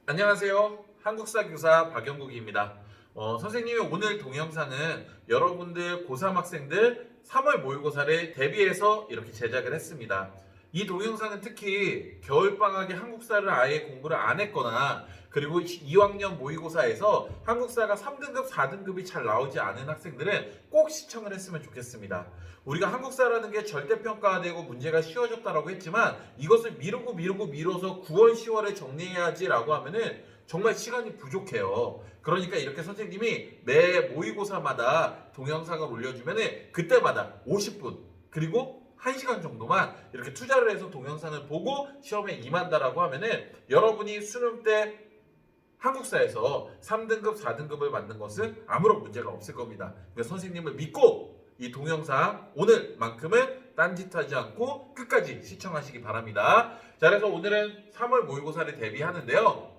안녕하세요. 한국사 교사 박영국입니다. 선생님이 오늘 동영상은 여러분들 고3 학생들 3월 모의고사를 대비해서 이렇게 제작을 했습니다. 이 동영상은 특히 겨울방학에 한국사를 아예 공부를 안 했거나 그리고 2학년 모의고사에서 한국사가 3등급, 4등급이 잘 나오지 않은 학생들은 꼭 시청을 했으면 좋겠습니다. 우리가 한국사라는 게 절대평가되고 문제가 쉬워졌다라고 했지만 이것을 미루고 미뤄서 9월, 10월에 정리해야지라고 하면은 정말 시간이 부족해요. 그러니까 이렇게 선생님이 매 모의고사마다 동영상을 올려주면은 그때마다 50분 그리고 1시간 정도만 이렇게 투자를 해서 동영상을 보고 시험에 임한다라고 하면은 여러분이 수능 때 한국사에서 3등급, 4등급을 받는 것은 아무런 문제가 없을 겁니다. 그러니까 선생님을 믿고 이 동영상 오늘만큼은 딴짓하지 않고 끝까지 시청하시기 바랍니다. 자, 그래서 오늘은 3월 모의고사를 대비하는데요.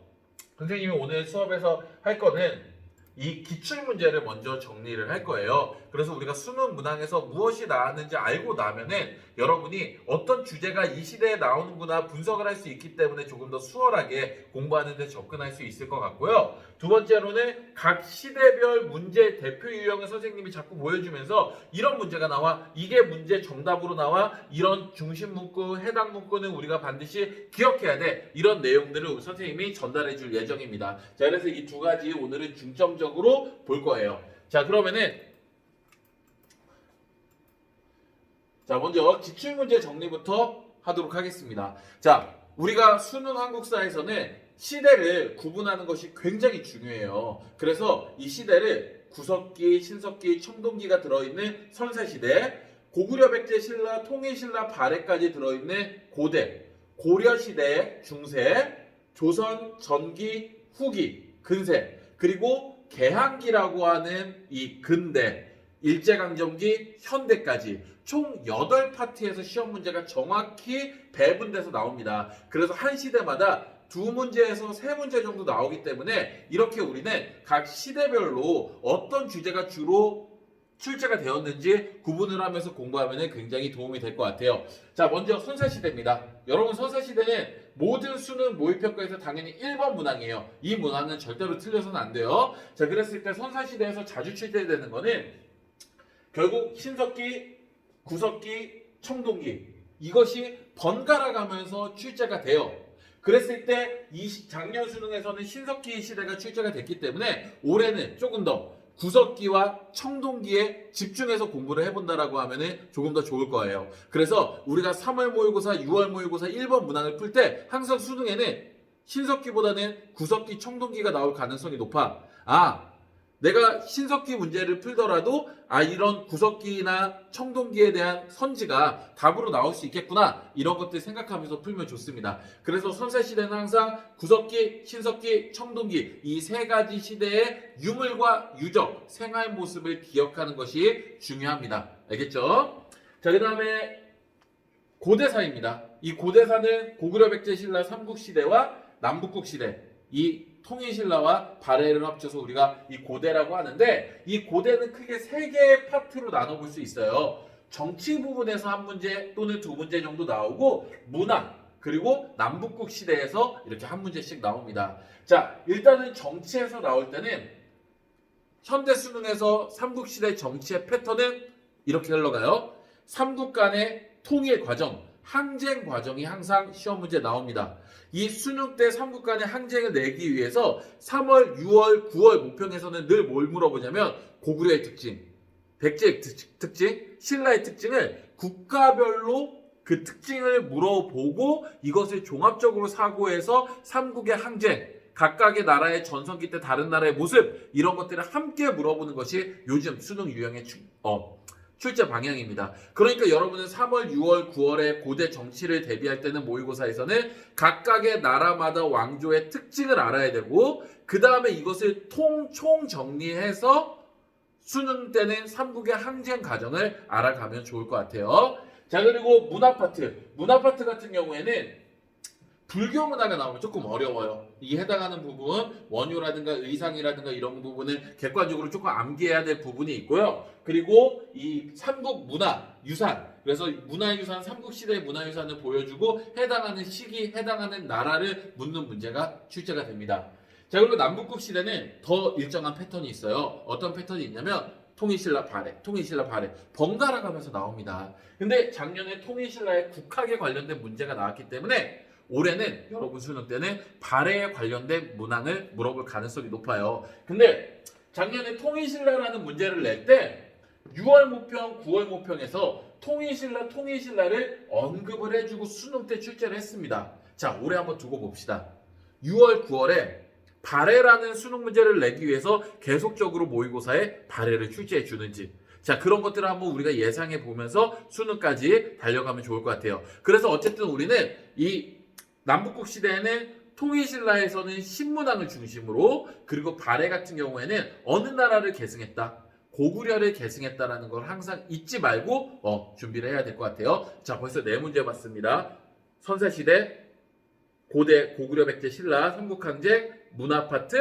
선생님이 오늘 수업에서 할 거는 이 기출문제를 먼저 정리를 할 거예요. 그래서 우리가 수능 문항에서 무엇이 나왔는지 알고 나면은 여러분이 어떤 주제가 이 시대에 나오는구나 분석을 할 수 있기 때문에 조금 더 수월하게 공부하는 데 접근할 수 있을 것 같고요. 두 번째로는 각 시대별 문제 대표 유형을 선생님이 자꾸 보여주면서 이런 문제가 나와, 이게 문제 정답으로 나와, 이런 중심 문구, 해당 문구는 우리가 반드시 기억해야 돼. 이런 내용들을 선생님이 전달해 줄 예정입니다. 자, 그래서 이 두 가지 오늘은 중점적으로 볼 거예요. 자, 그러면은 먼저 기출문제 정리부터 하도록 하겠습니다. 자, 우리가 수능 한국사에서는 시대를 구분하는 것이 굉장히 중요해요. 그래서 이 시대를 구석기, 신석기, 청동기가 들어있는 선사시대, 고구려, 백제, 신라, 통일, 신라, 발해까지 들어있는 고대, 고려시대, 중세, 조선, 전기, 후기, 근세, 그리고 개항기라고 하는 이 근대, 일제강점기, 현대까지 총 8파트에서 시험 문제가 정확히 배분돼서 나옵니다. 그래서 한 시대마다 두 문제에서 세 문제 정도 나오기 때문에 이렇게 우리는 각 시대별로 어떤 주제가 주로 출제가 되었는지 구분을 하면서 공부하면 굉장히 도움이 될 것 같아요. 자, 먼저 선사시대입니다. 여러분, 선사시대는 모든 수능 모의평가에서 당연히 1번 문항이에요. 이 문항은 절대로 틀려서는 안 돼요. 자, 그랬을 때 선사시대에서 자주 출제되는 거는 결국 신석기, 구석기, 청동기, 이것이 번갈아 가면서 출제가 돼요. 그랬을 때 작년 수능에서는 신석기 시대가 출제가 됐기 때문에 올해는 조금 더 구석기와 청동기에 집중해서 공부를 해본다라고 하면 조금 더 좋을 거예요. 그래서 우리가 3월 모의고사, 6월 모의고사 1번 문항을 풀 때 항상 수능에는 신석기보다는 구석기, 청동기가 나올 가능성이 높아. 내가 신석기 문제를 풀더라도 이런 구석기나 청동기에 대한 선지가 답으로 나올 수 있겠구나, 이런 것들 생각하면서 풀면 좋습니다. 그래서 선사시대는 항상 구석기, 신석기, 청동기 이 세 가지 시대의 유물과 유적, 생활 모습을 기억하는 것이 중요합니다. 알겠죠? 자, 그 다음에 고대사입니다. 이 고대사는 고구려, 백제, 신라 삼국시대와 남북국시대, 이 통일신라와 발해를 합쳐서 우리가 이 고대라고 하는데, 이 고대는 크게 세 개의 파트로 나눠볼 수 있어요. 정치 부분에서 한 문제 또는 두 문제 정도 나오고, 문화, 그리고 남북국 시대에서 이렇게 한 문제씩 나옵니다. 자, 일단은 정치에서 나올 때는 현대 수능에서 삼국시대 정치의 패턴은 이렇게 흘러가요. 삼국 간의 통일 과정, 항쟁 과정이 항상 시험 문제 나옵니다. 이 수능 때 삼국 간의 항쟁을 내기 위해서 3월, 6월, 9월 모평에서는 늘 뭘 물어보냐면 고구려의 특징, 백제의 특징, 신라의 특징을 국가별로 그 특징을 물어보고 이것을 종합적으로 사고해서 삼국의 항쟁, 각각의 나라의 전성기 때 다른 나라의 모습, 이런 것들을 함께 물어보는 것이 요즘 수능 유형의 출제 방향입니다. 그러니까 여러분은 3월, 6월, 9월에 고대 정치를 대비할 때는 모의고사에서는 각각의 나라마다 왕조의 특징을 알아야 되고, 그 다음에 이것을 총 정리해서 수능 때는 삼국의 항쟁 과정을 알아가면 좋을 것 같아요. 자, 그리고 문화 파트 같은 경우에는 불교 문화가 나오면 조금 어려워요. 이 해당하는 부분, 원효라든가 의상이라든가 이런 부분을 객관적으로 조금 암기해야 될 부분이 있고요. 그리고 이 삼국 문화 유산, 그래서 문화유산, 삼국시대의 문화유산을 보여주고 해당하는 시기, 해당하는 나라를 묻는 문제가 출제가 됩니다. 자, 그리고 남북국 시대는 더 일정한 패턴이 있어요. 어떤 패턴이 있냐면 통일신라 발해, 통일신라 발해, 번갈아 가면서 나옵니다. 근데 작년에 통일신라의 국학에 관련된 문제가 나왔기 때문에 올해는 여러분 수능 때는 발해에 관련된 문항을 물어볼 가능성이 높아요. 근데 작년에 통일신라라는 문제를 낼 때 6월 모평, 9월 모평에서 통일신라를 언급을 해주고 수능 때 출제를 했습니다. 자, 올해 한번 두고 봅시다. 6월, 9월에 발해라는 수능 문제를 내기 위해서 계속적으로 모의고사에 발해를 출제해 주는지, 자, 그런 것들을 한번 우리가 예상해 보면서 수능까지 달려가면 좋을 것 같아요. 그래서 어쨌든 우리는 이 남북국 시대에는 통일신라에서는 신문항을 중심으로, 그리고 발해 같은 경우에는 어느 나라를 계승했다, 고구려를 계승했다라는 걸 항상 잊지 말고 준비를 해야 될 것 같아요. 자, 벌써 네 문제 봤습니다. 선사시대, 고대, 고구려, 백제, 신라, 삼국항쟁, 문화파트,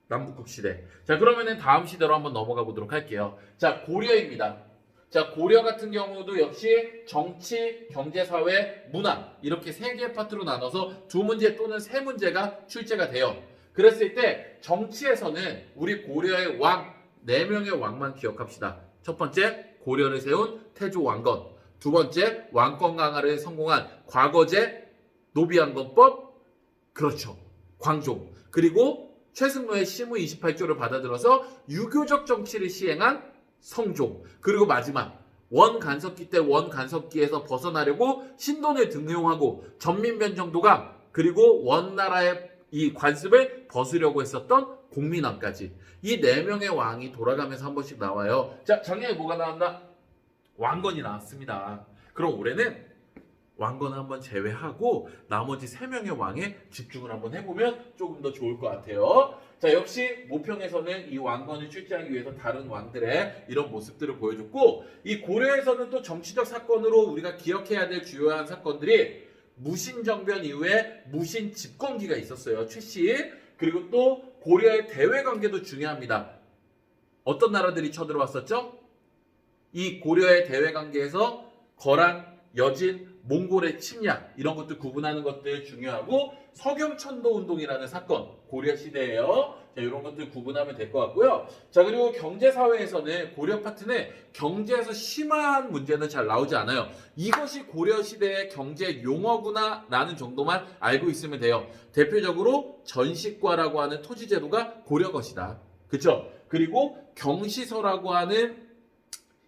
남북국 시대. 자, 그러면은 다음 시대로 한번 넘어가 보도록 할게요. 자, 고려입니다. 자, 고려 같은 경우도 역시 정치, 경제, 사회, 문화 이렇게 세 개의 파트로 나눠서 두 문제 또는 세 문제가 출제가 돼요. 그랬을 때 정치에서는 우리 고려의 왕, 네 명의 왕만 기억합시다. 첫 번째, 고려를 세운 태조 왕건. 두 번째, 왕권 강화를 성공한 과거제 노비왕건법, 그렇죠, 광종. 그리고 최승로의 시무 28조를 받아들여서 유교적 정치를 시행한 성종. 그리고 마지막, 원간섭기 때 원간섭기에서 벗어나려고 신돈을 등용하고 전민변정도가, 그리고 원나라의 이 관습을 벗으려고 했었던 공민왕까지. 이 네 명의 왕이 돌아가면서 한 번씩 나와요. 자, 작년에 뭐가 나왔나? 왕건이 나왔습니다. 그럼 올해는 왕건을 한번 제외하고 나머지 세 명의 왕에 집중을 한번 해보면 조금 더 좋을 것 같아요. 자, 역시 모평에서는 이 왕건을 출제하기 위해서 다른 왕들의 이런 모습들을 보여줬고, 이 고려에서는 또 정치적 사건으로 우리가 기억해야 될 주요한 사건들이 무신정변 이후에 무신 집권기가 있었어요. 최씨. 그리고 또 고려의 대외 관계도 중요합니다. 어떤 나라들이 쳐들어왔었죠? 이 고려의 대외 관계에서 거란, 여진, 몽골의 침략 이런 것들 구분하는 것들 중요하고, 서경천도 운동이라는 사건 고려 시대예요. 자, 이런 것들 구분하면 될 것 같고요. 자, 그리고 경제 사회에서는 고려 파트는 경제에서 심한 문제는 잘 나오지 않아요. 이것이 고려 시대의 경제 용어구나라는 정도만 알고 있으면 돼요. 대표적으로 전식과라고 하는 토지 제도가 고려 것이다. 그렇죠? 그리고 경시서라고 하는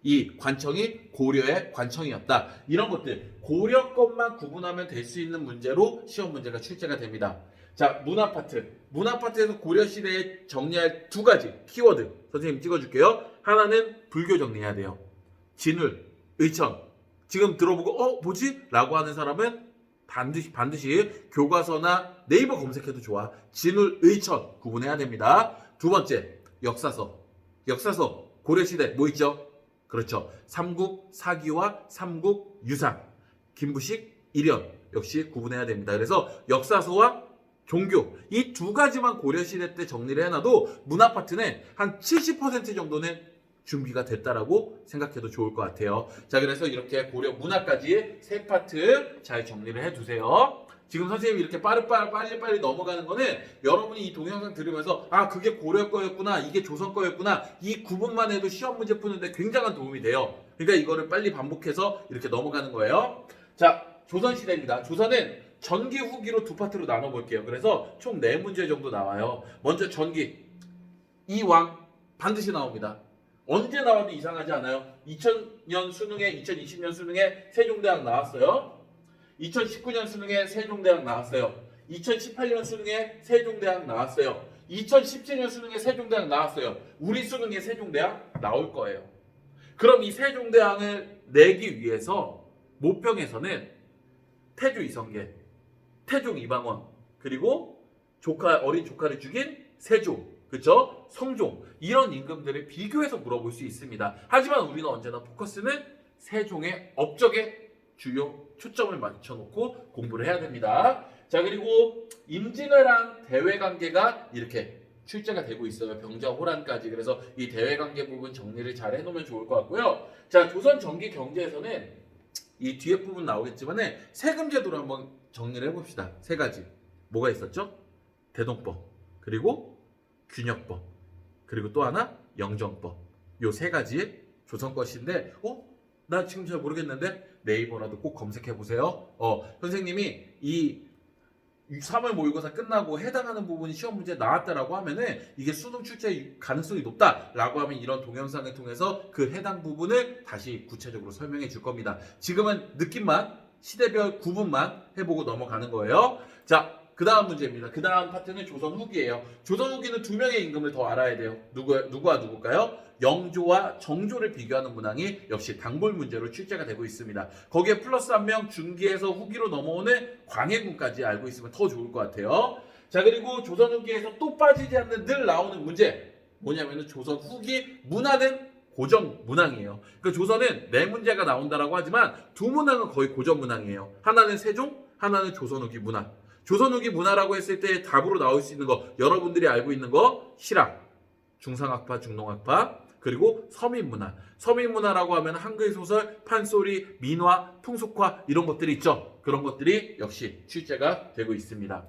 이 관청이 고려의 관청이었다. 이런 것들 고려 것만 구분하면 될 수 있는 문제로 시험 문제가 출제가 됩니다. 자, 문화 파트. 문화 파트에서 고려 시대에 정리할 두 가지 키워드 선생님 찍어줄게요. 하나는 불교 정리해야 돼요. 진울, 의천. 지금 들어보고 뭐지? 라고 하는 사람은 반드시 교과서나 네이버 검색해도 좋아. 진울, 의천 구분해야 됩니다. 두 번째, 역사서. 역사서 고려시대 뭐 있죠? 그렇죠. 삼국 사기와 삼국 유산, 김부식, 일연 역시 구분해야 됩니다. 그래서 역사서와 종교 이 두 가지만 고려시대 때 정리를 해놔도 문화 파트는 한 70% 정도는 준비가 됐다라고 생각해도 좋을 것 같아요. 자, 그래서 이렇게 고려 문화까지 세 파트 잘 정리를 해두세요. 지금 선생님이 이렇게 빨리 넘어가는 거는 여러분이 이 동영상 들으면서 그게 고려 거였구나, 이게 조선 거였구나, 이 구분만 해도 시험 문제 푸는데 굉장한 도움이 돼요. 그러니까 이거를 빨리 반복해서 이렇게 넘어가는 거예요. 자, 조선시대입니다. 조선은 전기 후기로 두 파트로 나눠볼게요. 그래서 총 4문제 정도 나와요. 먼저 전기. 이 왕 반드시 나옵니다. 언제 나와도 이상하지 않아요. 2000년 수능에, 2020년 수능에 세종대왕 나왔어요. 2019년 수능에 세종대왕 나왔어요. 2018년 수능에 세종대왕 나왔어요. 2017년 수능에 세종대왕 나왔어요. 우리 수능에 세종대왕 나올 거예요. 그럼 이 세종대왕을 내기 위해서 모평에서는 태조 이성계, 태종 이방원, 그리고 어린 조카를 죽인 세종, 그쵸? 성종, 이런 임금들을 비교해서 물어볼 수 있습니다. 하지만 우리는 언제나 포커스는 세종의 업적에 주요 초점을 맞춰놓고 공부를 해야 됩니다. 자, 그리고 임진왜란 대외관계가 이렇게 출제가 되고 있어요. 병자 호란까지. 그래서 이 대외관계 부분 정리를 잘 해놓으면 좋을 것 같고요. 자, 조선 전기 경제에서는 이 뒤에 부분 나오겠지만 세금제도를 한번 정리를 해봅시다. 세 가지. 뭐가 있었죠? 대동법, 그리고 균역법, 그리고 또 하나 영정법. 요 세 가지 조선 것인데 나 지금 잘 모르겠는데 네이버라도 꼭 검색해 보세요. 선생님이 이 3월 모의고사 끝나고 해당하는 부분이 시험 문제에 나왔다라고 하면은 이게 수능 출제 가능성이 높다라고 하면 이런 동영상을 통해서 그 해당 부분을 다시 구체적으로 설명해 줄 겁니다. 지금은 느낌만 시대별 구분만 해보고 넘어가는 거예요. 자, 그 다음 문제입니다. 그 다음 파트는 조선 후기예요. 조선 후기는 두 명의 임금을 더 알아야 돼요. 누구와 누굴까요? 영조와 정조를 비교하는 문항이 역시 단골 문제로 출제가 되고 있습니다. 거기에 플러스 한 명 중기에서 후기로 넘어오는 광해군까지 알고 있으면 더 좋을 것 같아요. 자, 그리고 조선 후기에서 또 빠지지 않는 늘 나오는 문제 뭐냐면은 조선 후기 문화는 고정 문항이에요. 그러니까 조선은 네 문제가 나온다라고 하지만 두 문항은 거의 고정 문항이에요. 하나는 세종, 하나는 조선 후기 문화. 조선 후기 문화라고 했을 때 답으로 나올 수 있는 거 여러분들이 알고 있는 거 실학, 중상학파, 중농학파, 그리고 서민문화. 서민문화라고 하면 한글 소설, 판소리, 민화, 풍속화 이런 것들이 있죠. 그런 것들이 역시 출제가 되고 있습니다.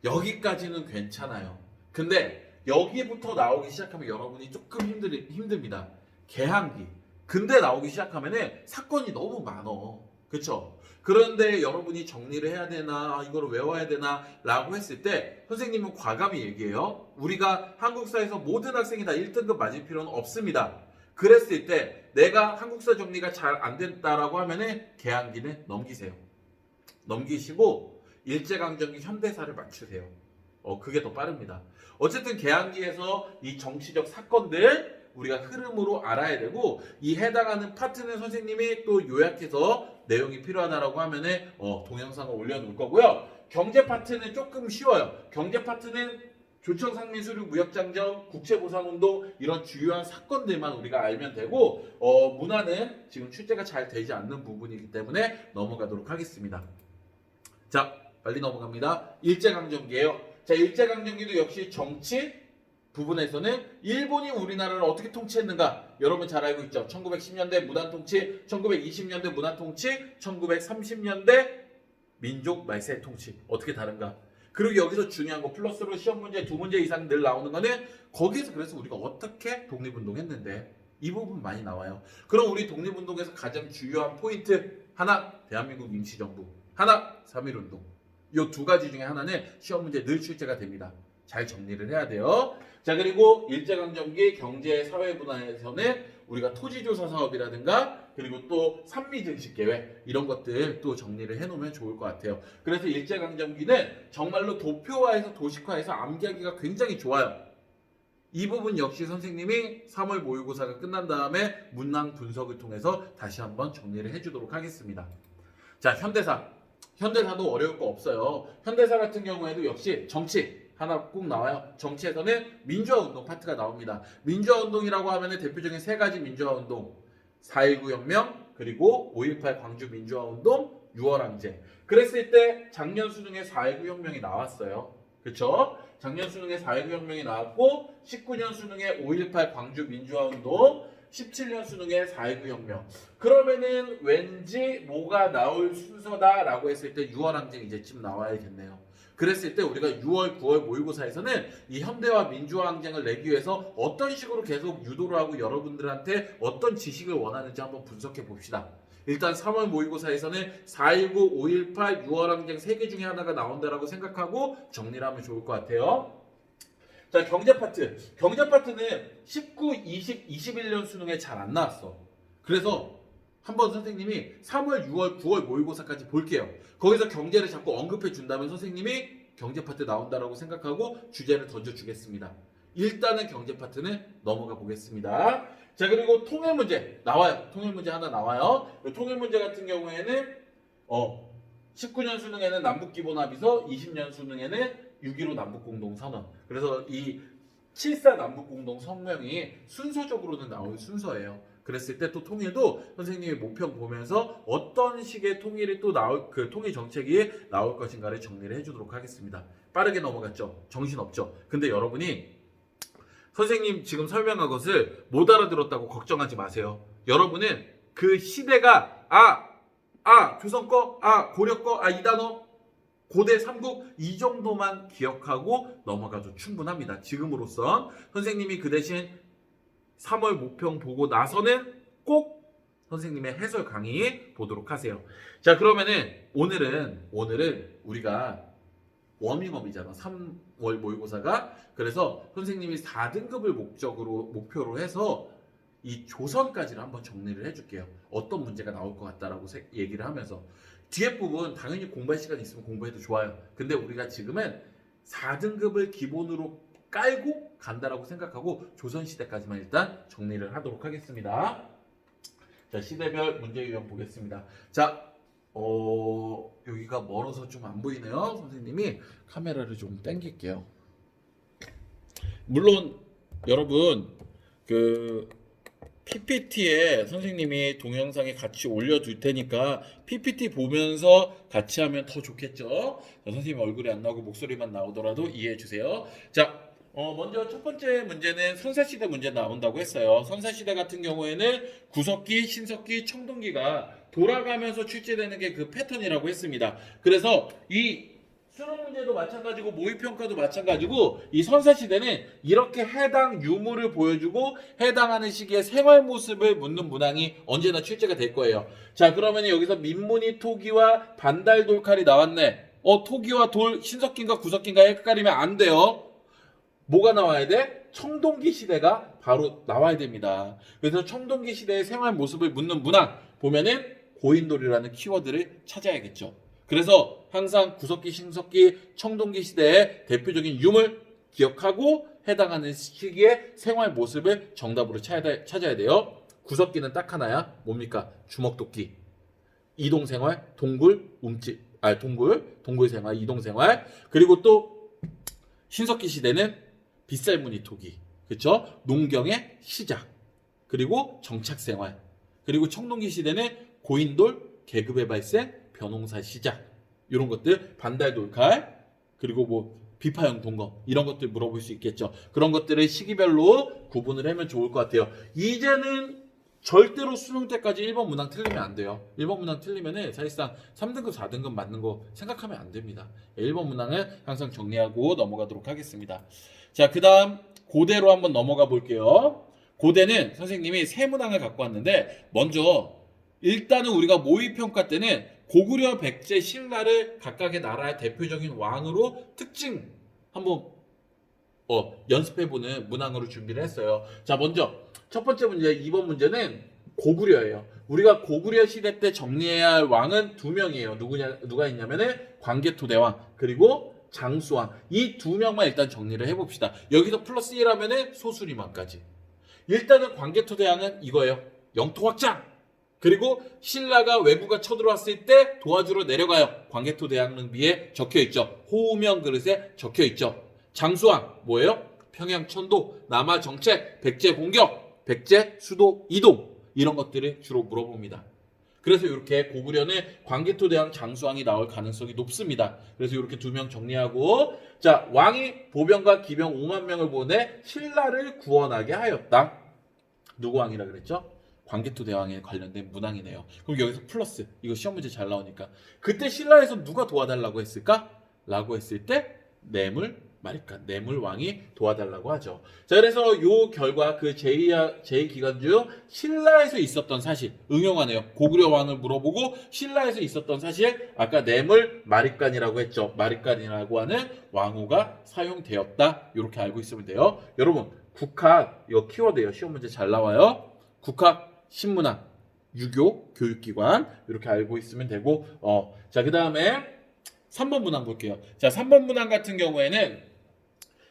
여기까지는 괜찮아요. 근데 여기부터 나오기 시작하면 여러분이 조금 힘듭니다. 개항기. 근데 나오기 시작하면 사건이 너무 많어. 그쵸? 그런데 여러분이 정리를 해야 되나 이걸 외워야 되나 라고 했을 때 선생님은 과감히 얘기해요. 우리가 한국사에서 모든 학생이 다 1등급 맞을 필요는 없습니다. 그랬을 때 내가 한국사 정리가 잘 안 됐다라고 하면은 개항기는 넘기세요. 넘기시고 일제강점기 현대사를 맞추세요. 그게 더 빠릅니다. 어쨌든 개항기에서 이 정치적 사건들 우리가 흐름으로 알아야 되고 이 해당하는 파트는 선생님이 또 요약해서 내용이 필요하다라고 하면은 동영상을 올려놓을 거고요. 경제 파트는 조금 쉬워요. 경제 파트는 조청 상민 수륙 무역장정 국채보상운동 이런 주요한 사건들만 우리가 알면 되고 문화는 지금 출제가 잘 되지 않는 부분이기 때문에 넘어가도록 하겠습니다. 자, 빨리 넘어갑니다. 일제강점기예요. 자, 일제강점기도 역시 정치 부분에서는 일본이 우리나라를 어떻게 통치했는가 여러분 잘 알고 있죠. 1910년대 무단통치, 1920년대 무단통치, 1930년대 민족 말세 통치 어떻게 다른가. 그리고 여기서 중요한 거 플러스로 시험 문제 2문제 이상 늘 나오는 거는 거기에서 그래서 우리가 어떻게 독립운동했는데 이 부분 많이 나와요. 그럼 우리 독립운동에서 가장 중요한 포인트 하나 대한민국 임시정부, 하나 3.1운동. 이 두 가지 중에 하나는 시험 문제 늘 출제가 됩니다. 잘 정리를 해야 돼요. 자, 그리고 일제강점기 경제 사회 분야에서는 우리가 토지조사 사업이라든가 그리고 또 산미증식계획 이런 것들 또 정리를 해놓으면 좋을 것 같아요. 그래서 일제강점기는 정말로 도표화해서 도식화해서 암기하기가 굉장히 좋아요. 이 부분 역시 선생님이 3월 모의고사가 끝난 다음에 문항 분석을 통해서 다시 한번 정리를 해주도록 하겠습니다. 자, 현대사도 어려울 거 없어요. 현대사 같은 경우에도 역시 정치 하나 꼭 나와요. 정치에서는 민주화운동 파트가 나옵니다. 민주화운동이라고 하면 대표적인 세 가지 민주화운동 4.19 혁명 그리고 5.18 광주 민주화운동 6월항쟁. 그랬을 때 작년 수능에 4.19 혁명이 나왔어요. 그렇죠? 작년 수능에 4.19 혁명이 나왔고 19년 수능에 5.18 광주 민주화운동 17년 수능에 4.19 혁명. 그러면은 왠지 뭐가 나올 순서다라고 했을 때 6월항쟁 이제쯤 나와야겠네요. 그랬을 때 우리가 6월, 9월 모의고사에서는 이 현대화 민주화 항쟁을 내기 위해서 어떤 식으로 계속 유도를 하고 여러분들한테 어떤 지식을 원하는지 한번 분석해 봅시다. 일단 3월 모의고사에서는 4.19, 5.18, 6월 항쟁 3개 중에 하나가 나온다라고 생각하고 정리를 하면 좋을 것 같아요. 자, 경제 파트. 경제 파트는 19, 20, 21년 수능에 잘 안 나왔어. 그래서 한번 선생님이 3월, 6월, 9월 모의고사까지 볼게요. 거기서 경제를 자꾸 언급해 준다면 선생님이 경제 파트 나온다라고 생각하고 주제를 던져주겠습니다. 일단은 경제 파트는 넘어가 보겠습니다. 자, 그리고 통일 문제 나와요. 통일 문제 하나 나와요. 통일 문제 같은 경우에는 19년 수능에는 남북기본합의서, 20년 수능에는 6.15 남북공동선언. 그래서 이 7.4 남북공동성명이 순서적으로는 나올 순서예요. 그랬을 때 또 통일도 선생님이 모평 보면서 어떤 식의 통일이 또 나올 그 통일 정책이 나올 것인가를 정리를 해주도록 하겠습니다. 빠르게 넘어갔죠. 정신 없죠. 근데 여러분이 선생님 지금 설명한 것을 못 알아들었다고 걱정하지 마세요. 여러분은 그 시대가 조선 거, 고려 거, 이 단어, 고대 삼국 이 정도만 기억하고 넘어가도 충분합니다. 지금으로선 선생님이 그 대신 3월 모평 보고 나서는 꼭 선생님의 해설 강의 보도록 하세요. 자, 그러면은 오늘은 우리가 워밍업이잖아. 3월 모의고사가. 그래서 선생님이 4등급을 목표로 해서 이 조선까지를 한번 정리를 해줄게요. 어떤 문제가 나올 것 같다라고 얘기를 하면서 뒤에 부분 당연히 공부할 시간이 있으면 공부해도 좋아요. 근데 우리가 지금은 4등급을 기본으로 깔고 간다라고 생각하고 조선시대까지만 일단 정리를 하도록 하겠습니다. 자, 시대별 문제 유형 보겠습니다. 자, 여기가 멀어서 좀 안 보이네요. 선생님이 카메라를 좀 당길게요. 물론 여러분 그 PPT에 선생님이 동영상에 같이 올려둘 테니까 PPT 보면서 같이 하면 더 좋겠죠. 자, 선생님 얼굴이 안 나오고 목소리만 나오더라도 이해해 주세요. 자, 먼저 첫 번째 문제는 선사시대 문제 나온다고 했어요. 선사시대 같은 경우에는 구석기, 신석기, 청동기가 돌아가면서 출제되는 게 그 패턴이라고 했습니다. 그래서 이 수능 문제도 마찬가지고 모의평가도 마찬가지고 이 선사시대는 이렇게 해당 유무를 보여주고 해당하는 시기의 생활 모습을 묻는 문항이 언제나 출제가 될 거예요. 자, 그러면 여기서 민문이 토기와 반달돌칼이 나왔네. 토기와 돌, 신석기인가 구석기인가 헷갈리면 안 돼요. 뭐가 나와야 돼? 청동기 시대가 바로 나와야 됩니다. 그래서 청동기 시대의 생활 모습을 묻는 문항 보면은 고인돌이라는 키워드를 찾아야겠죠. 그래서 항상 구석기, 신석기, 청동기 시대의 대표적인 유물 기억하고 해당하는 시기의 생활 모습을 정답으로 찾아야 돼요. 구석기는 딱 하나야. 뭡니까? 주먹도끼. 이동생활, 동굴 생활, 이동생활. 그리고 또 신석기 시대는 빗살무늬 토기. 그렇죠? 농경의 시작. 그리고 정착생활. 그리고 청동기 시대는 고인돌, 계급의 발생, 벼농사 시작. 이런 것들, 반달돌칼, 그리고 뭐 비파형 동검 이런 것들 물어볼 수 있겠죠. 그런 것들을 시기별로 구분을 하면 좋을 것 같아요. 이제는 절대로 수능 때까지 1번 문항 틀리면 안 돼요. 1번 문항 틀리면은 사실상 3등급, 4등급 맞는 거 생각하면 안 됩니다. 1번 문항은 항상 정리하고 넘어가도록 하겠습니다. 자, 그 다음 고대로 한번 넘어가 볼게요. 고대는 선생님이 세 문항을 갖고 왔는데 먼저 일단은 우리가 모의평가 때는 고구려, 백제, 신라를 각각의 나라의 대표적인 왕으로 특징 한번 연습해보는 문항으로 준비를 했어요. 자, 먼저 첫 번째 문제, 2번 문제는 고구려예요. 우리가 고구려 시대 때 정리해야 할 왕은 두 명이에요. 누가 있냐면은 광개토대왕 그리고 장수왕. 이 두 명만 일단 정리를 해봅시다. 여기서 플러스 1하면은 소수리만까지. 일단은 광개토대왕은 이거예요. 영토확장. 그리고 신라가 왜구가 쳐들어왔을 때 도와주러 내려가요. 광개토대왕릉비에 적혀있죠. 호우명 그릇에 적혀있죠. 장수왕 뭐예요? 평양천도, 남하정책, 백제 공격, 백제 수도 이동 이런 것들을 주로 물어봅니다. 그래서 이렇게 고구려는 광개토대왕, 장수왕이 나올 가능성이 높습니다. 그래서 이렇게 두 명 정리하고 자, 왕이 보병과 기병 5만 명을 보내 신라를 구원하게 하였다. 누구 왕이라 그랬죠? 광개토대왕에 관련된 문항이네요. 그럼 여기서 플러스 이거 시험 문제 잘 나오니까 그때 신라에서 누가 도와달라고 했을까? 라고 했을 때 내물왕이 도와달라고 하죠. 자, 그래서 요 결과 그 제2기간 중 신라에서 있었던 사실 응용하네요. 고구려 왕을 물어보고 신라에서 있었던 사실 아까 마립간이라고 했죠. 마립간이라고 하는 왕후가 사용되었다. 이렇게 알고 있으면 돼요. 여러분 국학 이거 키워드예요. 시험 문제 잘 나와요. 국학 신문학, 유교, 교육기관 이렇게 알고 있으면 되고 자, 그 다음에 3번 문항 볼게요. 자, 3번 문항 같은 경우에는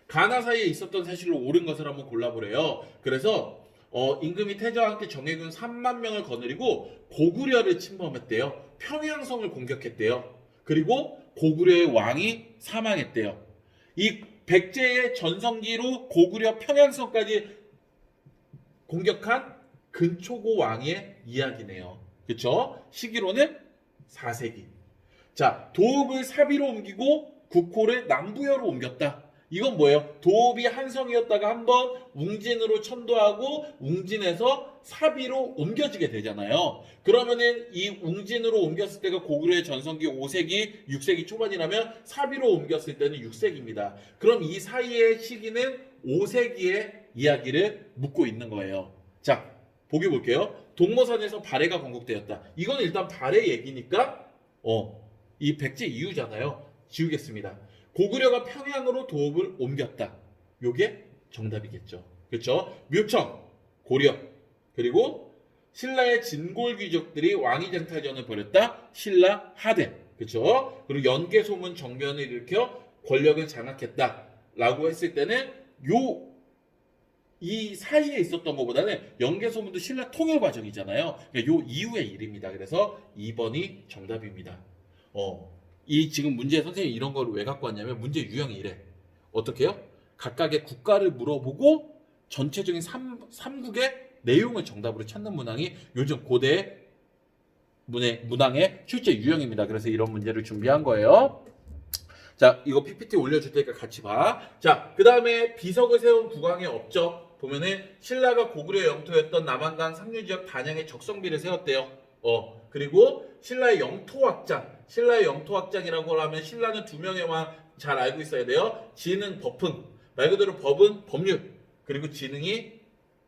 가나 사이에 있었던 사실로 옳은 것을 한번 골라보래요. 그래서 임금이 태자와 함께 정예군 3만 명을 거느리고 고구려를 침범했대요. 평양성을 공격했대요. 그리고 고구려의 왕이 사망했대요. 이 백제의 전성기로 고구려 평양성까지 공격한 근초고 왕의 이야기네요. 그렇죠? 시기로는 4세기. 자, 도읍을 사비로 옮기고 국호를 남부여로 옮겼다. 이건 뭐예요? 도읍이 한성이었다가 한번 웅진으로 천도하고 웅진에서 사비로 옮겨지게 되잖아요. 그러면은 이 웅진으로 옮겼을 때가 고구려의 전성기 5세기, 6세기 초반이라면 사비로 옮겼을 때는 6세기입니다. 그럼 이 사이의 시기는 5세기의 이야기를 묻고 있는 거예요. 자, 보기 볼게요. 동모산에서 발해가 건국되었다. 이건 일단 발해 얘기니까 이 백제 이후잖아요. 지우겠습니다. 고구려가 평양으로 도읍을 옮겼다. 요게 정답이겠죠. 그렇죠? 묘청, 고려, 그리고 신라의 진골 귀족들이 왕위쟁탈전을 벌였다. 신라 하대. 그렇죠? 그리고 연개소문 정변을 일으켜 권력을 장악했다라고 했을 때는 이 사이에 있었던 것보다는 연개소문도 신라 통일 과정이잖아요. 그러니까 요 이후의 일입니다. 그래서 2번이 정답입니다. 이 지금 문제 선생님이 이런 걸 왜 갖고 왔냐면 문제 유형이 이래. 어떻게 해요? 각각의 국가를 물어보고 전체적인 삼국의 내용을 정답으로 찾는 문항이 요즘 고대 문항의 실제 유형입니다. 그래서 이런 문제를 준비한 거예요. 자, 이거 PPT 올려줄 테니까 같이 봐. 자, 그 다음에 비석을 세운 국왕의 업적 보면은 신라가 고구려 영토였던 남한강 상류 지역 단양에 적성비를 세웠대요. 그리고 신라의 영토 확장. 신라의 영토 확장이라고 하면 신라는 2명의 왕 잘 알고 있어야 돼요. 지능, 법흥. 말 그대로 법은 법률. 그리고 지능이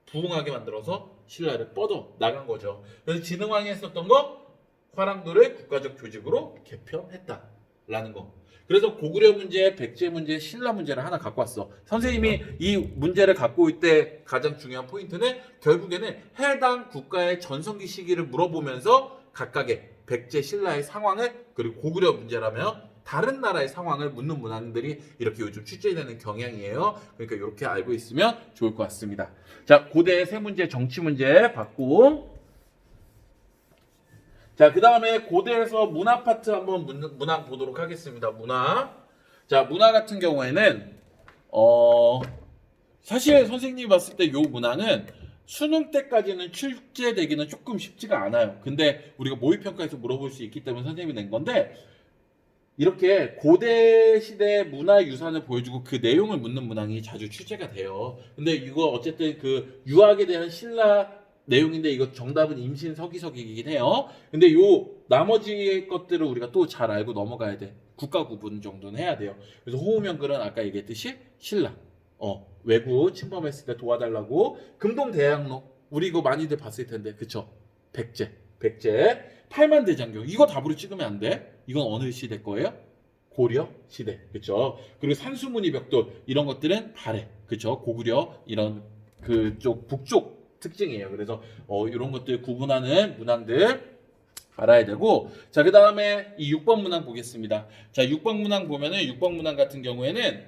부흥하게 만들어서 신라를 뻗어 나간 거죠. 그래서 지능왕이 했었던 거 화랑도를 국가적 조직으로 개편했다라는 거. 그래서 고구려 문제, 백제 문제, 신라 문제를 하나 갖고 왔어. 선생님이 이 문제를 갖고 올 때 가장 중요한 포인트는 결국에는 해당 국가의 전성기 시기를 물어보면서 각각의 백제, 신라의 상황을 그리고 고구려 문제라면 다른 나라의 상황을 묻는 문항들이 이렇게 요즘 출제되는 경향이에요. 그러니까 이렇게 알고 있으면 좋을 것 같습니다. 자, 고대 세 문제, 정치 문제 받고 자, 그 다음에 고대에서 문화 파트 한번 문항 보도록 하겠습니다. 문화. 자, 문화 같은 경우에는 사실 선생님이 봤을 때 이 문항은 수능 때까지는 출제되기는 조금 쉽지가 않아요. 근데 우리가 모의평가에서 물어볼 수 있기 때문에 선생님이 낸 건데 이렇게 고대 시대 문화유산을 보여주고 그 내용을 묻는 문항이 자주 출제가 돼요. 근데 이거 어쨌든 그 유학에 대한 신라 내용인데 이거 정답은 임신 서기석이긴 해요. 근데 요 나머지 것들을 우리가 또 잘 알고 넘어가야 돼. 국가 구분 정도는 해야 돼요. 그래서 호우명글은 아까 얘기했듯이 신라. 외구 침범했을 때 도와달라고. 금동대학록 우리 이거 많이들 봤을 텐데 그쵸? 백제 팔만대장경 이거 답으로 찍으면 안 돼. 이건 어느 시대 거예요? 고려 시대. 그쵸? 그리고 산수무늬 벽돌 이런 것들은 발해. 그쵸? 고구려 이런 그쪽 북쪽 특징이에요. 그래서 이런 것들 구분하는 문항들 알아야 되고 자, 그 다음에 이 6번 문항 보겠습니다. 자, 6번 문항 보면은 6번 문항 같은 경우에는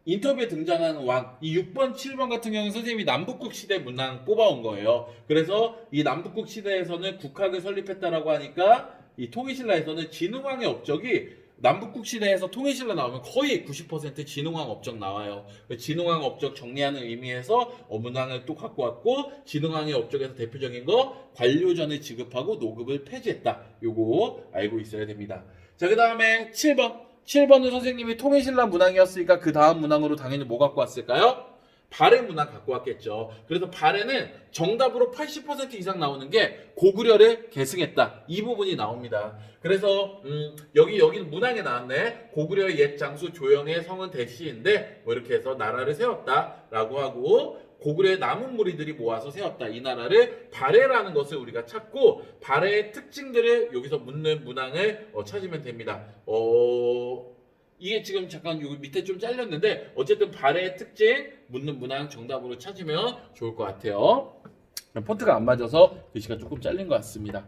인터뷰에 등장하는 왕, 이 6번, 7번 같은 경우는 선생님이 남북국 시대 문항 뽑아온 거예요. 그래서 이 남북국 시대에서는 국학을 설립했다라고 하니까 이 통일신라에서는 진흥왕의 업적이 남북국 시대에서 통일신라 나오면 거의 90% 진흥왕 업적 나와요. 진흥왕 업적 정리하는 의미에서 문항을 또 갖고 왔고 진흥왕의 업적에서 대표적인 거 관료전을 지급하고 노급을 폐지했다. 요거 알고 있어야 됩니다. 자, 그 다음에 7번은 선생님이 통일신라 문항이었으니까 그 다음 문항으로 당연히 뭐 갖고 왔을까요? 발해 문항 갖고 왔겠죠. 그래서 발해는 정답으로 80% 이상 나오는 게 고구려를 계승했다. 이 부분이 나옵니다. 그래서 여기는 문항에 나왔네. 고구려의 옛 장수 조영의 성은 대시인데 뭐 이렇게 해서 나라를 세웠다라고 하고 고구려의 남은 무리들이 모아서 세웠다. 이 나라를 발해라는 것을 우리가 찾고 발해의 특징들을 여기서 묻는 문항을 찾으면 됩니다. 이게 지금 잠깐 여기 밑에 좀 잘렸는데 어쨌든 발해의 특징 묻는 문항 정답으로 찾으면 좋을 것 같아요. 폰트가 안 맞아서 글씨가 조금 잘린 것 같습니다.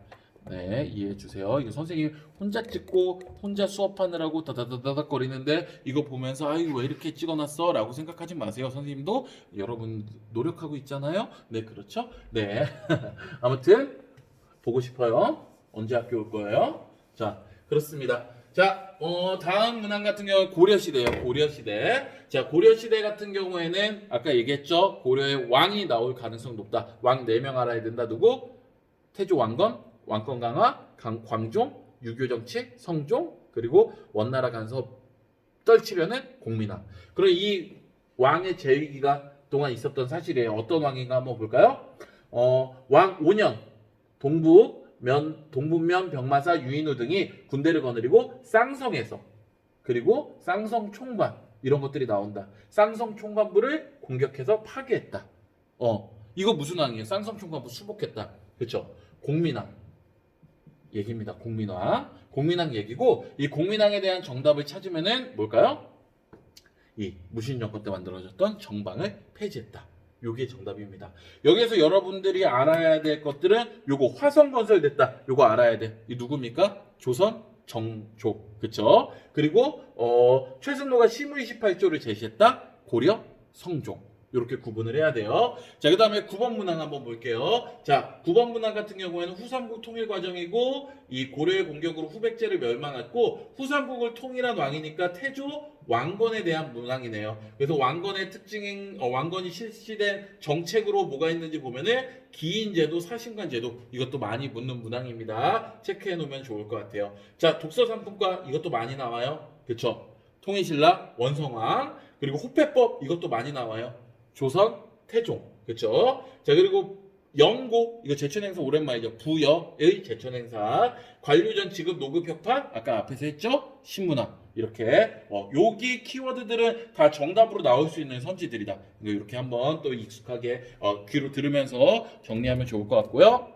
네, 이해해 주세요. 이거 선생님 혼자 찍고 혼자 수업하느라고 다다다닥 거리는데 이거 보면서 아유 왜 이렇게 찍어놨어? 라고 생각하지 마세요. 선생님도 여러분 노력하고 있잖아요. 네, 그렇죠? 네. 아무튼 보고 싶어요. 언제 학교 올 거예요? 자, 그렇습니다. 자, 다음 문항 같은 경우 고려시대예요. 고려시대. 자, 고려시대 같은 경우에는 아까 얘기했죠. 고려의 왕이 나올 가능성 높다. 왕 4명 알아야 된다. 누구? 태조 왕건, 왕권 강화, 광종, 유교 정치, 성종, 그리고 원나라 간섭 떨치려는 공민왕. 그럼 이 왕의 재위기가 동안 있었던 사실이에요. 어떤 왕인가 한번 볼까요? 왕 5년 동북면 병마사 유인우 등이 군대를 거느리고 쌍성에서 그리고 쌍성 총관 이런 것들이 나온다. 쌍성 총관부를 공격해서 파괴했다. 이거 무슨 왕이에요? 쌍성 총관부 수복했다. 그렇죠? 공민왕 얘기입니다. 공민왕 얘기고 이 공민왕에 대한 정답을 찾으면은 뭘까요? 이 무신 정권 때 만들어졌던 정방을 폐지했다. 요게 정답입니다. 여기에서 여러분들이 알아야 될 것들은 요거 화성 건설됐다. 요거 알아야 돼. 이 누굽니까? 조선 정조. 그쵸? 그리고 최승로가 시무 28조를 제시했다. 고려 성종. 이렇게 구분을 해야 돼요. 자, 그 다음에 9번 문항 한번 볼게요. 자, 9번 문항 같은 경우에는 후삼국 통일 과정이고 이 고려의 공격으로 후백제를 멸망했고 후삼국을 통일한 왕이니까 태조 왕건에 대한 문항이네요. 그래서 왕건의 특징인 왕건이 실시된 정책으로 뭐가 있는지 보면은 기인제도, 사신관제도 이것도 많이 묻는 문항입니다. 체크해 놓으면 좋을 것 같아요. 자, 독서 상품과 이것도 많이 나와요. 그쵸? 통일신라, 원성왕 그리고 호패법 이것도 많이 나와요. 조선, 태종, 그렇죠? 자, 그리고 영고 이거 제천행사 오랜만이죠. 부여의 제천행사, 관료전 지급 노급 협판 아까 앞에서 했죠. 신문학 이렇게 여기 키워드들은 다 정답으로 나올 수 있는 선지들이다. 이렇게 한번 또 익숙하게 귀로 들으면서 정리하면 좋을 것 같고요.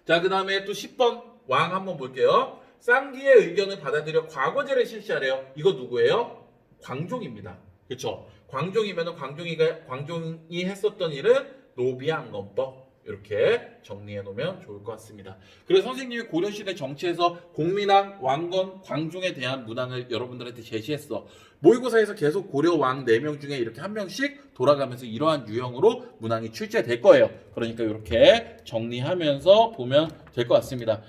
자, 그 다음에 또 10번 왕 한번 볼게요. 쌍기의 의견을 받아들여 과거제를 실시하래요. 이거 누구예요? 광종입니다. 그렇죠? 광종이면은 광종이 했었던 일은 노비앙론법 이렇게 정리해 놓으면 좋을 것 같습니다. 그래서 선생님이 고려시대 정치에서 공민왕, 왕건, 광종에 대한 문항을 여러분들한테 제시했어. 모의고사에서 계속 고려 왕 4명 중에 이렇게 한 명씩 돌아가면서 이러한 유형으로 문항이 출제될 거예요. 그러니까 이렇게 정리하면서 보면 될 것 같습니다.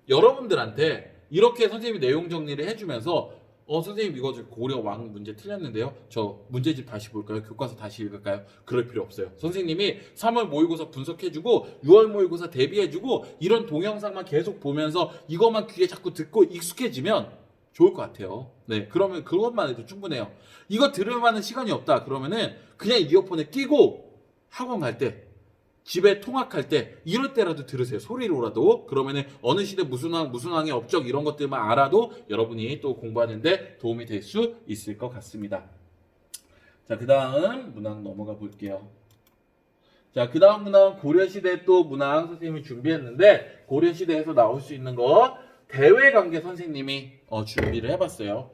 여러분들한테 이렇게 선생님이 내용 정리를 해주면서 선생님 이거 고려 왕 문제 틀렸는데요. 저 문제집 다시 볼까요? 교과서 다시 읽을까요? 그럴 필요 없어요. 선생님이 3월 모의고사 분석해주고 6월 모의고사 대비해주고 이런 동영상만 계속 보면서 이것만 귀에 자꾸 듣고 익숙해지면 좋을 것 같아요. 네, 그러면 그것만 해도 충분해요. 이거 들을 만한 시간이 없다. 그러면은 그냥 이어폰에 끼고 학원 갈 때 집에 통학할 때 이럴 때라도 들으세요. 소리로라도. 그러면은 어느 시대 무슨 왕의 업적 이런 것들만 알아도 여러분이 또 공부하는데 도움이 될 수 있을 것 같습니다. 자, 그 다음 문항 넘어가 볼게요. 자, 그 다음 문항 고려시대 또 문항 선생님이 준비했는데 고려시대에서 나올 수 있는 거 대외관계 선생님이 준비를 해봤어요.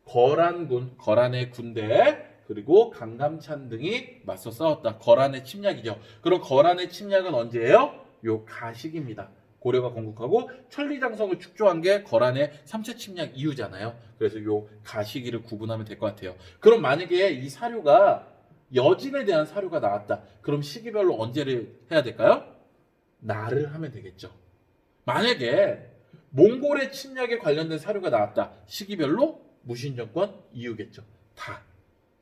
거란의 군대 그리고 강감찬 등이 맞서 싸웠다. 거란의 침략이죠. 그럼 거란의 침략은 언제예요? 요 가식입니다. 고려가 건국하고 천리장성을 축조한 게 거란의 3차 침략 이후잖아요. 그래서 요 가시기를 구분하면 될 것 같아요. 그럼 만약에 이 사료가 여진에 대한 사료가 나왔다. 그럼 시기별로 언제를 해야 될까요? 날을 하면 되겠죠. 만약에 몽골의 침략에 관련된 사료가 나왔다. 시기별로 무신정권 이후겠죠. 다.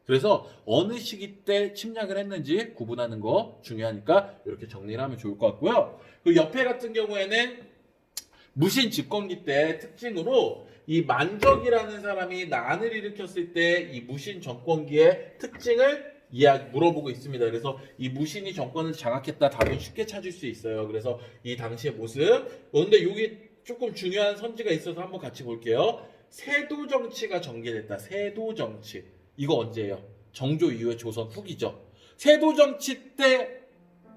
그래서 어느 시기 때 침략을 했는지 구분하는 거 중요하니까 이렇게 정리를 하면 좋을 것 같고요. 그 옆에 같은 경우에는 무신 집권기 때 특징으로 이 만적이라는 사람이 난을 일으켰을 때 이 무신 정권기의 특징을 물어보고 있습니다. 그래서 이 무신이 정권을 장악했다 답은 쉽게 찾을 수 있어요. 그래서 이 당시의 모습. 근데 여기 조금 중요한 선지가 있어서 한번 같이 볼게요. 세도 정치가 전개됐다. 세도 정치. 이거 언제예요? 정조 이후의 조선 후기죠. 세도 정치 때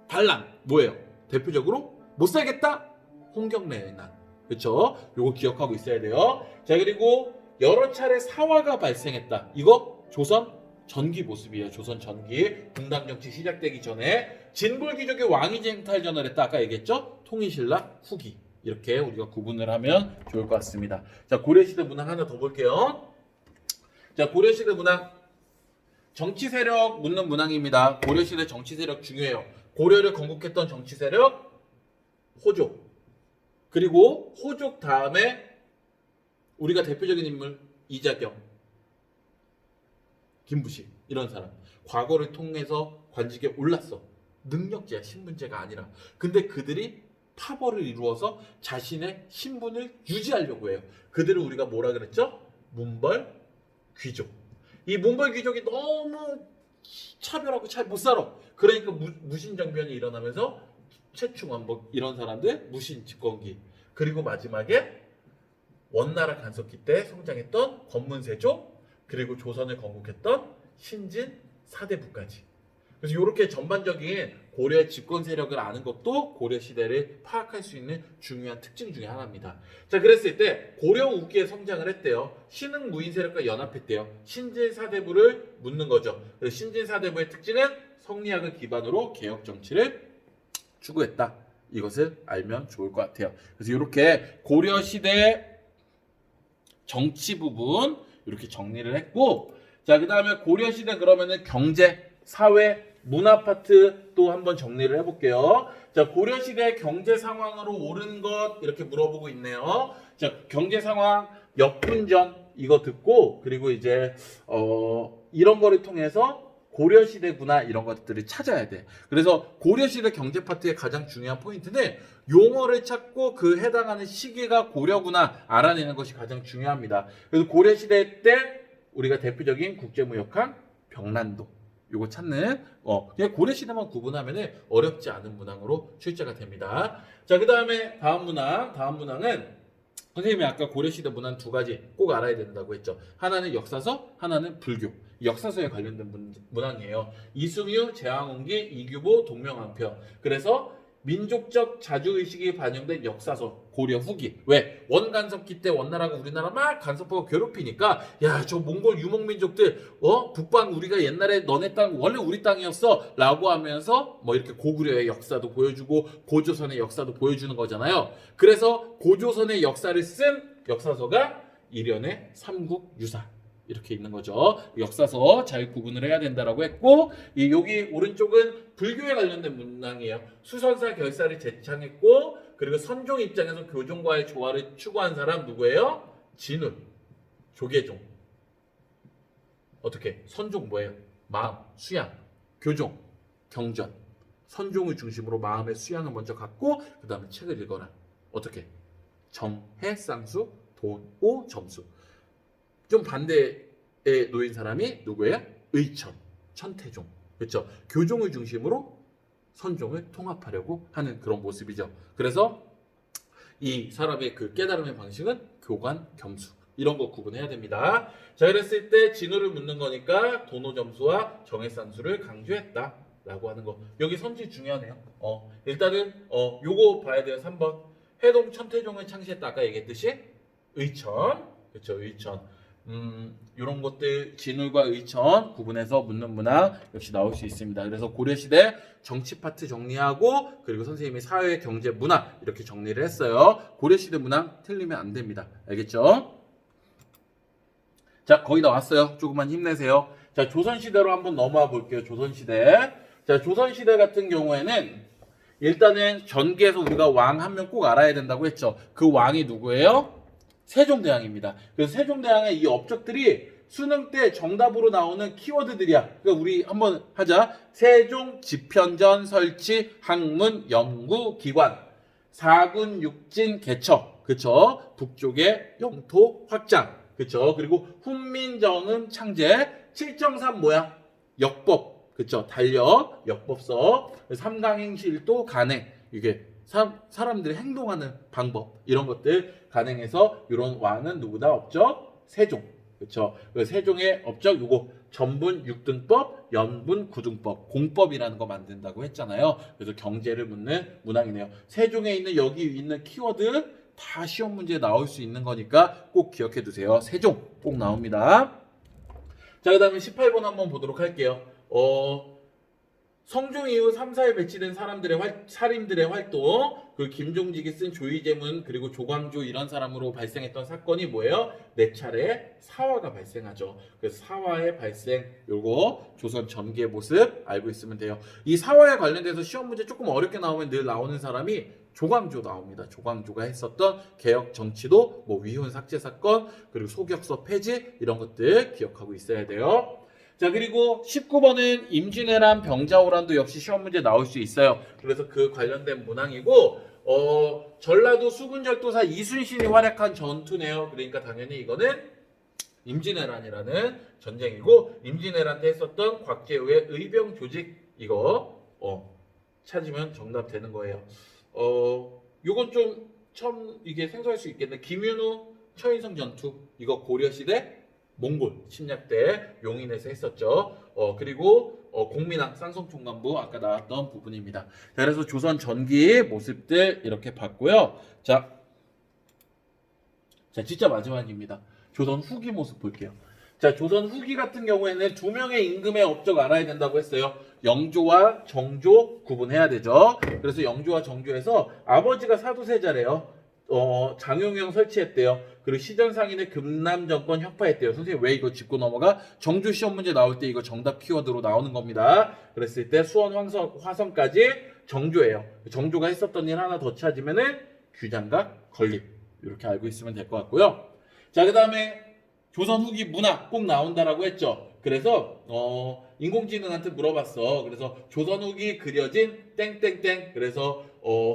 반란 뭐예요? 대표적으로 못 살겠다. 홍경래의 난. 그렇죠? 요거 기억하고 있어야 돼요. 자, 그리고 여러 차례 사화가 발생했다. 이거 조선 전기 모습이에요. 조선 전기. 공당 정치 시작되기 전에 진불귀족의 왕위제 행탈전을 했다. 아까 얘기했죠? 통일신라 후기. 이렇게 우리가 구분을 하면 좋을 것 같습니다. 자, 고려시대 문항 하나 더 볼게요. 자, 고려시대 문항 정치 세력 묻는 문항입니다. 고려시대 정치 세력 중요해요. 고려를 건국했던 정치 세력 호족. 그리고 호족 다음에 우리가 대표적인 인물 이자경, 김부식 이런 사람 과거를 통해서 관직에 올랐어. 능력자야, 신분제가 아니라. 근데 그들이 파벌을 이루어서 자신의 신분을 유지하려고 해요. 그들을 우리가 뭐라 그랬죠? 문벌 귀족. 이 문벌 귀족이 너무 차별하고 잘 못 살아. 그러니까 무신정변이 일어나면서 최충원 이런 사람들 무신 집권기. 그리고 마지막에 원나라 간섭기 때 성장했던 권문세조, 그리고 조선을 건국했던 신진 사대부까지. 그래서 이렇게 전반적인 고려의 집권 세력을 아는 것도 고려 시대를 파악할 수 있는 중요한 특징 중에 하나입니다. 자, 그랬을 때 고려 우기에 성장을 했대요. 신흥 무인 세력과 연합했대요. 신진 사대부를 묻는 거죠. 그래서 신진 사대부의 특징은 성리학을 기반으로 개혁 정치를 추구했다. 이것을 알면 좋을 것 같아요. 그래서 이렇게 고려 시대 정치 부분 이렇게 정리를 했고, 자, 그 다음에 고려 시대 그러면은 경제, 사회, 문화 파트 또 한번 정리를 해볼게요. 자, 고려 시대 경제 상황으로 옳은 것 이렇게 물어보고 있네요. 자, 경제 상황 역분전 이거 듣고, 그리고 이제 이런 거를 통해서 고려 시대 문화 이런 것들을 찾아야 돼. 그래서 고려 시대 경제 파트의 가장 중요한 포인트는 용어를 찾고 그 해당하는 시기가 고려구나 알아내는 것이 가장 중요합니다. 그래서 고려 시대 때 우리가 대표적인 국제무역항 병란도 요거 찾는 그냥 고려 시대만 구분하면 어렵지 않은 문항으로 출제가 됩니다. 자, 그 다음에 다음 문항은 선생님이 아까 고려 시대 문항 두 가지 꼭 알아야 된다고 했죠. 하나는 역사서, 하나는 불교. 역사서에 관련된 문항이에요. 이승유, 제왕홍기, 이규보, 동명왕표. 그래서 민족적 자주의식이 반영된 역사서 고려 후기. 왜? 원간섭기 때 원나라가 우리나라 막 간섭하고 괴롭히니까 야, 저 몽골 유목민족들 북방 우리가 옛날에 너네 땅 원래 우리 땅이었어 라고 하면서 뭐 이렇게 고구려의 역사도 보여주고 고조선의 역사도 보여주는 거잖아요. 그래서 고조선의 역사를 쓴 역사서가 일련의 삼국유사 이렇게 있는 거죠. 역사서 잘 구분을 해야 된다라고 했고, 여기 오른쪽은 불교에 관련된 문항이에요. 수선사 결사를 제창했고, 그리고 선종 입장에서 교종과의 조화를 추구한 사람 누구예요? 진우, 조계종. 어떻게? 선종 뭐예요? 마음, 수양, 교종, 경전. 선종을 중심으로 마음의 수양을 먼저 갖고 그 다음에 책을 읽어라. 어떻게? 정해, 쌍수, 돈, 오, 점수. 좀 반대에 놓인 사람이 누구예요? 의천, 천태종. 그렇죠? 교종을 중심으로 선종을 통합하려고 하는 그런 모습이죠. 그래서 이 사람의 그 깨달음의 방식은 교관, 겸수. 이런 거 구분해야 됩니다. 자, 그랬을 때 진우를 묻는 거니까 도노점수와 정해쌍수를 강조했다 라고 하는 거. 여기 선지 중요하네요. 일단은 요거 봐야 돼요. 3번. 해동 천태종을 창시했다. 아까 얘기했듯이 의천. 그렇죠? 의천. 이런 것들 진울과 의천 구분해서 묻는 문항 역시 나올 수 있습니다. 그래서 고려시대 정치 파트 정리하고, 그리고 선생님이 사회, 경제, 문화 이렇게 정리를 했어요. 고려시대 문항 틀리면 안 됩니다. 알겠죠? 자, 거의 다 왔어요. 조금만 힘내세요. 자, 조선시대로 한번 넘어와 볼게요. 조선시대. 자, 조선시대 같은 경우에는 일단은 전기에서 우리가 왕 한 명 꼭 알아야 된다고 했죠. 그 왕이 누구예요? 세종대왕입니다. 그래서 세종대왕의 이 업적들이 수능 때 정답으로 나오는 키워드들이야. 그러니까 우리 한번 하자. 세종, 집현전, 설치, 학문, 연구, 기관, 사군, 육진, 개척. 그쵸? 북쪽의 영토 확장. 그쵸? 그리고 훈민정음 창제. 7.3 뭐야? 역법. 그쵸? 달력, 역법서. 삼강행실도 간행. 이게 사람들이 행동하는 방법 이런 것들 간행해서 이런 왕은 누구다? 업적 세종. 그렇죠? 세종의 업적 요거 전분 6등법, 연분 9등법, 공법이라는 거 만든다고 했잖아요. 그래서 경제를 묻는 문항이네요. 세종에 있는 여기 있는 키워드 다 시험 문제에 나올 수 있는 거니까 꼭 기억해 두세요. 세종 꼭 나옵니다. 자, 그 다음에 18번 한번 보도록 할게요. 성종 이후 3사에 배치된 살인들의 활동, 그리고 김종직이 쓴 조의제문, 그리고 조광조 이런 사람으로 발생했던 사건이 뭐예요? 4차례 사화가 발생하죠. 그래서 사화의 발생, 요거 조선 전기의 모습 알고 있으면 돼요. 이 사화에 관련돼서 시험 문제 조금 어렵게 나오면 늘 나오는 사람이 조광조 나옵니다. 조광조가 했었던 개혁 정치도 뭐 위훈 삭제 사건 그리고 소격서 폐지 이런 것들 기억하고 있어야 돼요. 자, 그리고 19번은 임진왜란 병자호란도 역시 시험 문제 나올 수 있어요. 그래서 그 관련된 문항이고 전라도 수군절도사 이순신이 활약한 전투네요. 그러니까 당연히 이거는 임진왜란이라는 전쟁이고 임진왜란 때 했었던 곽재우의 의병 조직 이거 찾으면 정답 되는 거예요. 요건 좀 처음 이게 생소할 수 있겠네. 김윤우 처인성 전투 이거 고려시대 몽골 침략 때 용인에서 했었죠. 그리고 공민왕 쌍성총관부 아까 나왔던 부분입니다. 자, 그래서 조선 전기 모습들 이렇게 봤고요. 자, 진짜 마지막입니다. 조선 후기 모습 볼게요. 자, 조선 후기 같은 경우에는 두 명의 임금의 업적 알아야 된다고 했어요. 영조와 정조 구분해야 되죠. 그래서 영조와 정조에서 아버지가 사도세자래요. 장용영 설치했대요. 그리고 시전상인의 금남정권 혁파했대요. 선생님 왜 이거 짚고 넘어가? 정조 시험 문제 나올 때 이거 정답 키워드로 나오는 겁니다. 그랬을 때 수원 화성까지 정조예요. 정조가 했었던 일 하나 더 찾으면은 규장각 건립 이렇게 알고 있으면 될 것 같고요. 자, 그 다음에 조선 후기 문화 꼭 나온다라고 했죠. 그래서 인공지능한테 물어봤어. 그래서 조선 후기 그려진 땡땡땡. 그래서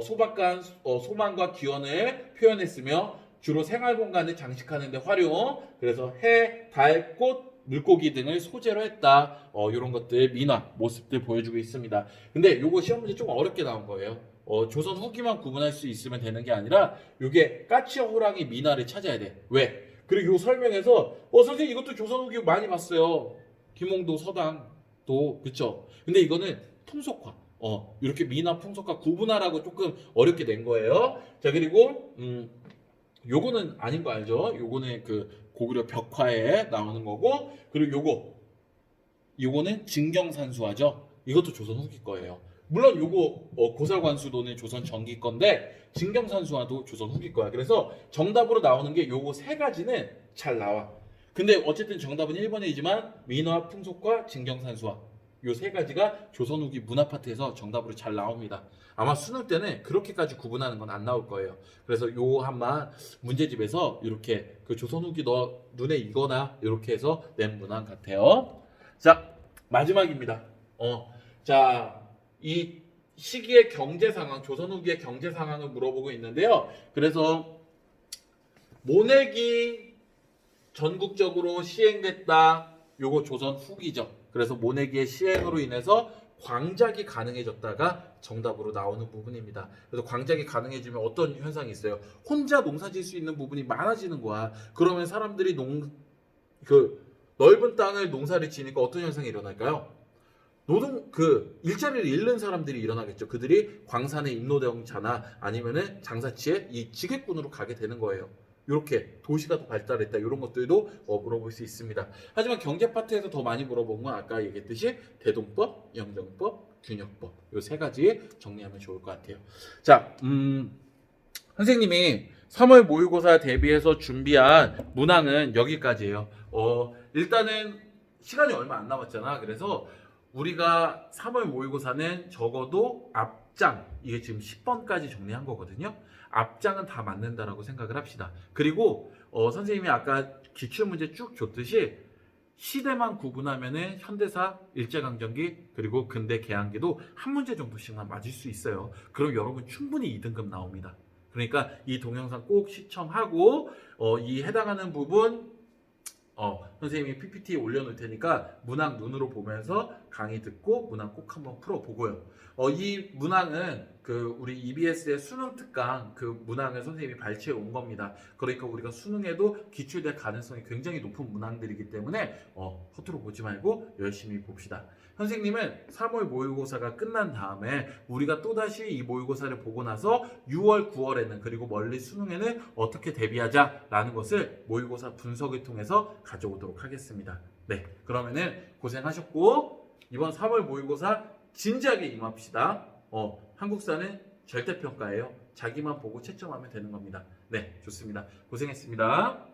소망과 기원을 표현했으며 주로 생활 공간을 장식하는 데 활용. 그래서 해, 달, 꽃, 물고기 등을 소재로 했다. 이런 것들 민화 모습들 보여주고 있습니다. 근데 요거 시험 문제 좀 어렵게 나온 거예요. 조선 후기만 구분할 수 있으면 되는 게 아니라 요게 까치와 호랑이 민화를 찾아야 돼. 왜? 그리고 요 설명에서 선생님 이것도 조선 후기 많이 봤어요. 김홍도 서당도 그쵸? 근데 이거는 풍속화 이렇게 민화 풍속화 구분하라고 조금 어렵게 낸 거예요. 자, 그리고 요거는 아닌 거 알죠? 요거는 그 고구려 벽화에 나오는 거고 그리고 요거는 진경산수화죠. 이것도 조선 후기 거예요. 물론 요거 고사관수도는 조선 전기 건데 진경산수화도 조선 후기 거야. 그래서 정답으로 나오는 게 요거 세 가지는 잘 나와. 근데 어쨌든 정답은 1번이지만 민화 풍속과 진경산수화 요 세 가지가 조선 후기 문화 파트에서 정답으로 잘 나옵니다. 아마 수능 때는 그렇게까지 구분하는 건 안 나올 거예요. 그래서 요 한만 문제집에서 이렇게 그 조선 후기 너 눈에 익거나 이렇게 해서 낸 문항 같아요. 자, 마지막입니다. 자, 이 시기의 경제 상황, 조선 후기의 경제 상황을 물어보고 있는데요. 그래서 모내기 전국적으로 시행됐다. 요거 조선 후기죠. 그래서 모내기의 시행으로 인해서 광작이 가능해졌다가 정답으로 나오는 부분입니다. 그래서 광작이 가능해지면 어떤 현상이 있어요? 혼자 농사 지을 수 있는 부분이 많아지는 거야. 그러면 사람들이 넓은 땅을 농사를 지니까 어떤 현상이 일어날까요? 일자리를 잃는 사람들이 일어나겠죠. 그들이 광산의 임노정자나 아니면은 장사치에 이 지게꾼으로 가게 되는 거예요. 이렇게 도시가 더 발달했다. 이런 것들도 물어볼 수 있습니다. 하지만 경제 파트에서 더 많이 물어본 건 아까 얘기했듯이 대동법, 영정법, 균역법 이 세 가지 정리하면 좋을 것 같아요. 자, 선생님이 3월 모의고사 대비해서 준비한 문항은 여기까지예요. 일단은 시간이 얼마 안 남았잖아. 그래서 우리가 3월 모의고사는 적어도 앞장 이게 지금 10번까지 정리한 거거든요. 앞장은 다 맞는다라고 생각을 합시다. 그리고 선생님이 아까 기출문제 쭉 줬듯이 시대만 구분하면은 현대사, 일제강점기 그리고 근대 개항기도 한 문제 정도씩만 맞을 수 있어요. 그럼 여러분 충분히 2등급 나옵니다. 그러니까 이 동영상 꼭 시청하고 이 해당하는 부분 선생님이 PPT에 올려놓을 테니까 문항 눈으로 보면서 강의 듣고 문항 꼭 한번 풀어보고요. 이 문항은 우리 EBS의 수능 특강 문항을 선생님이 발췌해 온 겁니다. 그러니까 우리가 수능에도 기출될 가능성이 굉장히 높은 문항들이기 때문에 허투루 보지 말고 열심히 봅시다. 선생님은 3월 모의고사가 끝난 다음에 우리가 또다시 이 모의고사를 보고 나서 6월, 9월에는 그리고 멀리 수능에는 어떻게 대비하자라는 것을 모의고사 분석을 통해서 가져오도록 하겠습니다. 네, 그러면은 고생하셨고 이번 3월 모의고사 진지하게 임합시다. 한국사는 절대평가예요. 자기만 보고 채점하면 되는 겁니다. 네, 좋습니다. 고생했습니다.